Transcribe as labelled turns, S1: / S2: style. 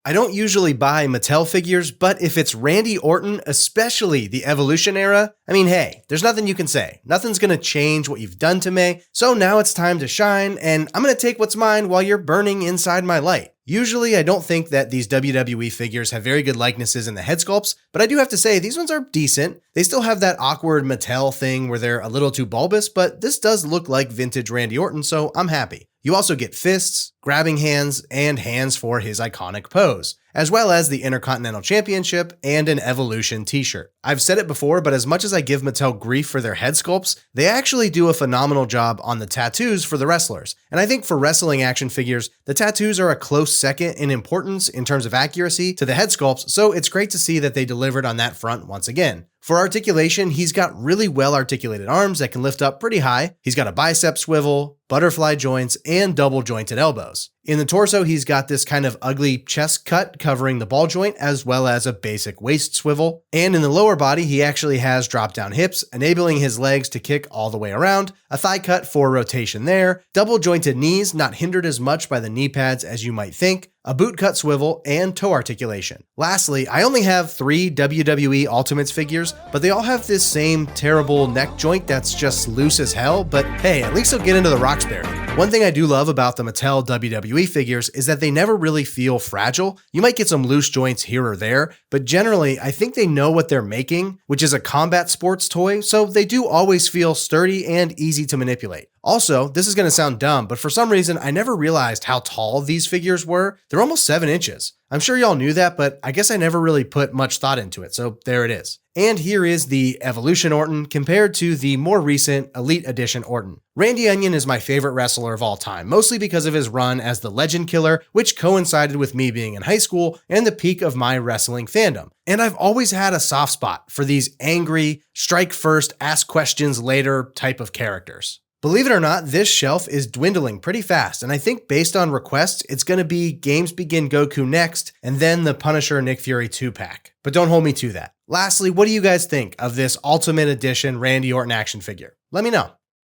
S1: I don't usually buy Mattel figures, but if it's Randy Orton, especially the Evolution era, I mean, hey, there's nothing you can say. Nothing's gonna change what you've done to me, so now it's time to shine, and I'm gonna take what's mine while you're burning inside my light. Usually, I don't think that these WWE figures have very good likenesses in the head sculpts, but I do have to say these ones are decent. They still have that awkward Mattel thing where they're a little too bulbous, but this does look like vintage Randy Orton, so I'm happy. You also get fists, grabbing hands, and hands for his iconic pose, as well as the Intercontinental Championship and an Evolution t-shirt. I've said it before, but as much as I give Mattel grief for their head sculpts, they actually do a phenomenal job on the tattoos for the wrestlers. And I think for wrestling action figures, the tattoos are a close second in importance in terms of accuracy to the head sculpts, so it's great to see that they delivered on that front once again. For articulation, he's got really well-articulated arms that can lift up pretty high. He's got a bicep swivel, butterfly joints, and double-jointed elbows. In the torso, he's got this kind of ugly chest cut covering the ball joint, as well as a basic waist swivel. And in the lower body, he actually has drop-down hips, enabling his legs to kick all the way around, a thigh cut for rotation there, double-jointed knees, not hindered as much by the knee pads as you might think, a boot cut swivel, and toe articulation. Lastly, I only have 3 WWE Ultimates figures, but they all have this same terrible neck joint that's just loose as hell, but hey, at least they'll get into the Roxbury. One thing I do love about the Mattel WWE figures is that they never really feel fragile. You might get some loose joints here or there, but generally, I think they know what they're making, which is a combat sports toy, so they do always feel sturdy and easy to manipulate. Also, this is going to sound dumb, but for some reason, I never realized how tall these figures were. They're almost 7 inches. I'm sure y'all knew that, but I guess I never really put much thought into it, so there it is. And here is the Evolution Orton compared to the more recent Elite Edition Orton. Randy Onion is my favorite wrestler of all time, mostly because of his run as the Legend Killer, which coincided with me being in high school and the peak of my wrestling fandom. And I've always had a soft spot for these angry, strike first, ask questions later type of characters. Believe it or not, this shelf is dwindling pretty fast, and I think based on requests, it's going to be Games Begin Goku next, and then the Punisher Nick Fury 2-pack. But don't hold me to that. Lastly, what do you guys think of this Ultimate Edition Randy Orton action figure? Let me know.